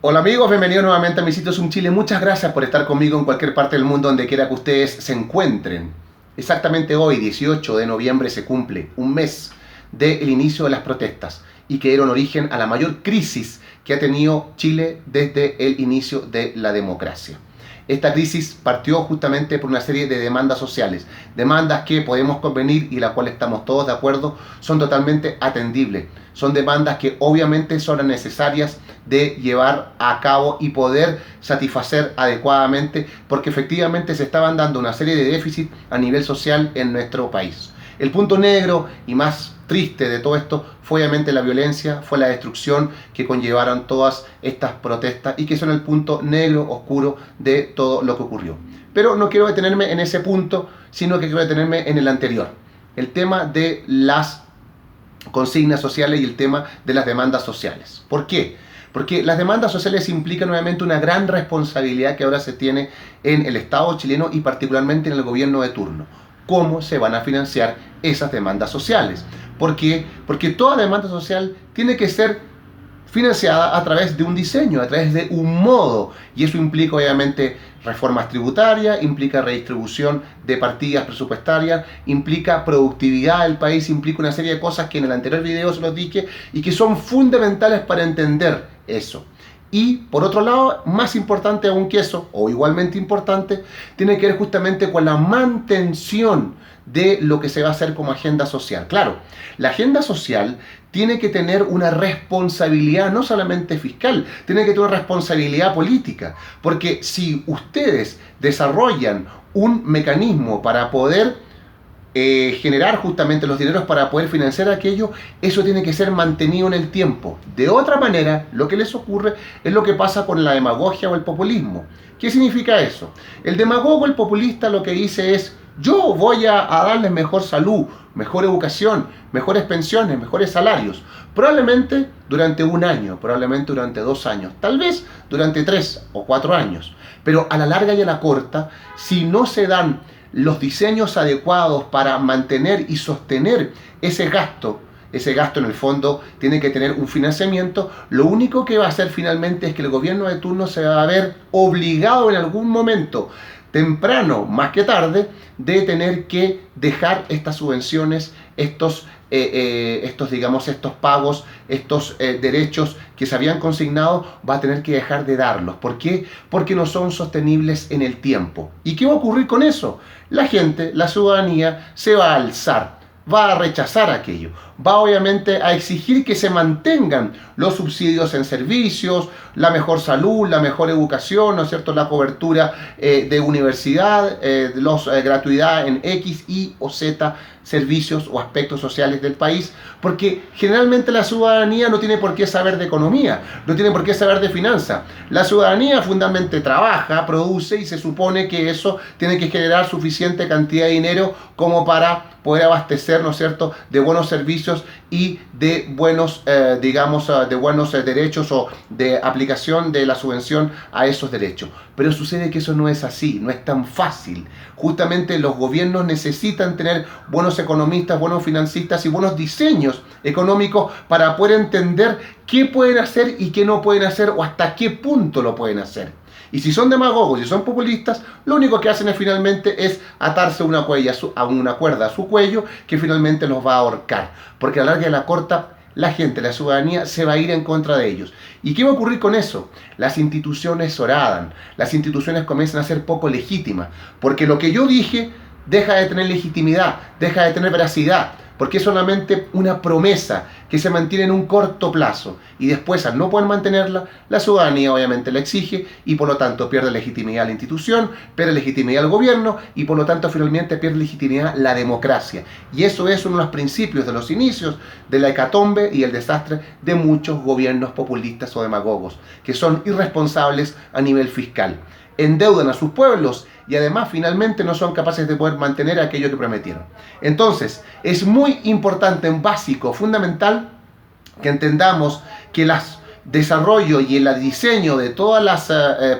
Hola amigos, bienvenidos nuevamente a mi sitio Zoom Chile. Muchas gracias por estar conmigo en cualquier parte del mundo, donde quiera que ustedes se encuentren. Exactamente hoy, 18 de noviembre, se cumple un mes del inicio de las protestas y que dieron origen a la mayor crisis que ha tenido Chile desde el inicio de la democracia. Esta crisis partió justamente por una serie de demandas sociales, demandas que podemos convenir y las cuales estamos todos de acuerdo, son totalmente atendibles. Son demandas que obviamente son necesarias de llevar a cabo y poder satisfacer adecuadamente, porque efectivamente se estaban dando una serie de déficits a nivel social en nuestro país. El punto negro y más triste de todo esto fue obviamente la violencia, fue la destrucción que conllevaron todas estas protestas y que son el punto negro, oscuro de todo lo que ocurrió. Pero no quiero detenerme en ese punto, sino que quiero detenerme en el anterior, el tema de las consignas sociales y el tema de las demandas sociales. ¿Por qué? Porque las demandas sociales implican nuevamente una gran responsabilidad que ahora se tiene en el Estado chileno y particularmente en el gobierno de turno. ¿Cómo se van a financiar esas demandas sociales? ¿Por qué? Porque toda demanda social tiene que ser financiada a través de un diseño, a través de un modo, y eso implica obviamente reformas tributarias, implica redistribución de partidas presupuestarias, implica productividad del país, implica una serie de cosas que en el anterior video se los dije y que son fundamentales para entender eso. Y por otro lado, más importante aún que eso, o igualmente importante, tiene que ver justamente con la mantención de lo que se va a hacer como agenda social. Claro, la agenda social tiene que tener una responsabilidad no solamente fiscal, tiene que tener una responsabilidad política, porque si ustedes desarrollan un mecanismo para poder generar justamente los dineros para poder financiar aquello, eso tiene que ser mantenido en el tiempo. De otra manera, lo que les ocurre es lo que pasa con la demagogia o el populismo. ¿Qué significa eso? El demagogo, el populista, lo que dice es: yo voy a darles mejor salud, mejor educación, mejores pensiones, mejores salarios. Probablemente durante un año, probablemente durante 2 años, tal vez durante 3 o 4 años. Pero a la larga y a la corta, si no se dan los diseños adecuados para mantener y sostener ese gasto en el fondo tiene que tener un financiamiento, lo único que va a hacer finalmente es que el gobierno de turno se va a ver obligado en algún momento, temprano más que tarde, de tener que dejar estas subvenciones, estos pagos, estos derechos que se habían consignado, va a tener que dejar de darlos. ¿Por qué? Porque no son sostenibles en el tiempo. ¿Y qué va a ocurrir con eso? La gente, la ciudadanía, se va a alzar, va a rechazar aquello, va obviamente a exigir que se mantengan los subsidios en servicios, la mejor salud, la mejor educación, ¿no es cierto?, la cobertura de universidad, gratuidad en X, Y o Z servicios o aspectos sociales del país, porque generalmente la ciudadanía no tiene por qué saber de economía, no tiene por qué saber de finanzas. La ciudadanía fundamentalmente trabaja, produce y se supone que eso tiene que generar suficiente cantidad de dinero como para poder abastecer, ¿no es cierto?, de buenos servicios y de buenos, de buenos derechos o de aplicación de la subvención a esos derechos. Pero sucede que eso no es así, no es tan fácil. Justamente los gobiernos necesitan tener buenos economistas, buenos financistas y buenos diseños económicos para poder entender qué pueden hacer y qué no pueden hacer o hasta qué punto lo pueden hacer. Y si son demagogos y son populistas, lo único que hacen es finalmente es atarse una cuerda a su cuello que finalmente los va a ahorcar. Porque a la larga y a la corta, la gente, la ciudadanía, se va a ir en contra de ellos. ¿Y qué va a ocurrir con eso? Las instituciones horadan, las instituciones comienzan a ser poco legítimas, porque lo que yo dije deja de tener legitimidad, deja de tener veracidad, porque es solamente una promesa que se mantiene en un corto plazo y después, al no poder mantenerla, la ciudadanía obviamente la exige y por lo tanto pierde legitimidad la institución, pierde legitimidad el gobierno y por lo tanto finalmente pierde legitimidad la democracia. Y eso es uno de los principios de los inicios de la hecatombe y el desastre de muchos gobiernos populistas o demagogos que son irresponsables a nivel fiscal. Endeudan a sus pueblos y además finalmente no son capaces de poder mantener aquello que prometieron. Entonces, es muy importante, básico, fundamental, que entendamos que el desarrollo y el diseño de todas las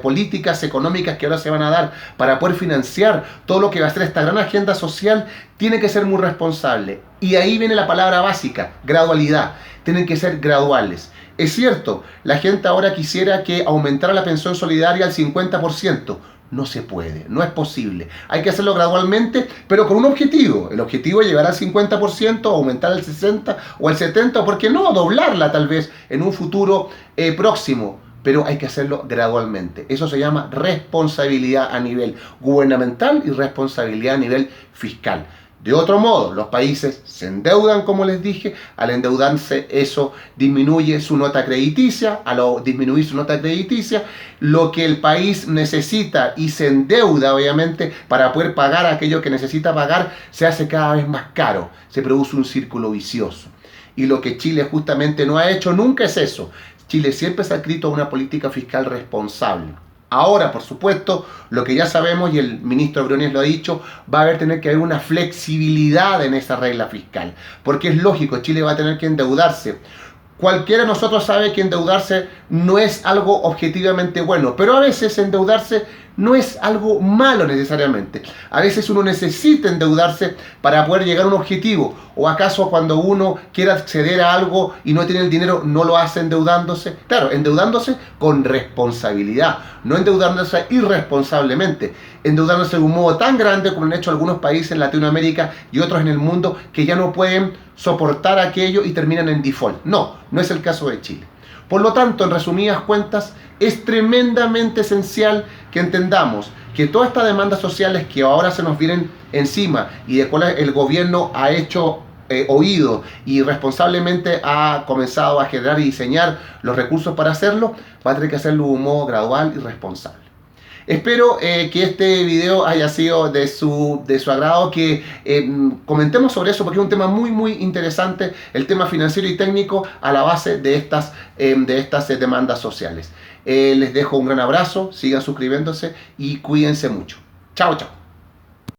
políticas económicas que ahora se van a dar para poder financiar todo lo que va a ser esta gran agenda social tiene que ser muy responsable. Y ahí viene la palabra básica, gradualidad. Tienen que ser graduales. Es cierto, la gente ahora quisiera que aumentara la pensión solidaria al 50%. No se puede, no es posible. Hay que hacerlo gradualmente, pero con un objetivo. El objetivo es llegar al 50%, aumentar al 60% o al 70%, o por qué no, doblarla tal vez en un futuro próximo. Pero hay que hacerlo gradualmente. Eso se llama responsabilidad a nivel gubernamental y responsabilidad a nivel fiscal. De otro modo, los países se endeudan, como les dije. Al endeudarse, eso disminuye su nota crediticia. Al disminuir su nota crediticia, lo que el país necesita y se endeuda, obviamente, para poder pagar aquello que necesita pagar, se hace cada vez más caro. Se produce un círculo vicioso. Y lo que Chile justamente no ha hecho nunca es eso. Chile siempre se ha adscrito a una política fiscal responsable. Ahora, por supuesto, lo que ya sabemos, y el ministro Briones lo ha dicho, va a tener que haber una flexibilidad en esa regla fiscal. Porque es lógico, Chile va a tener que endeudarse. Cualquiera de nosotros sabe que endeudarse no es algo objetivamente bueno, pero a veces endeudarse no es algo malo necesariamente. A veces uno necesita endeudarse para poder llegar a un objetivo. ¿O acaso cuando uno quiere acceder a algo y no tiene el dinero, no lo hace endeudándose? Claro, endeudándose con responsabilidad, no endeudándose irresponsablemente. Endeudándose de un modo tan grande como han hecho algunos países en Latinoamérica y otros en el mundo que ya no pueden soportar aquello y terminan en default. No, no es el caso de Chile. Por lo tanto, en resumidas cuentas, es tremendamente esencial que entendamos que todas estas demandas sociales que ahora se nos vienen encima y de cuales el gobierno ha hecho oído y responsablemente ha comenzado a generar y diseñar los recursos para hacerlo, va a tener que hacerlo de un modo gradual y responsable. Espero que este video haya sido de su agrado, que comentemos sobre eso porque es un tema muy interesante, el tema financiero y técnico a la base de estas demandas sociales. Les dejo un gran abrazo, sigan suscribiéndose y cuídense mucho. Chao, chao.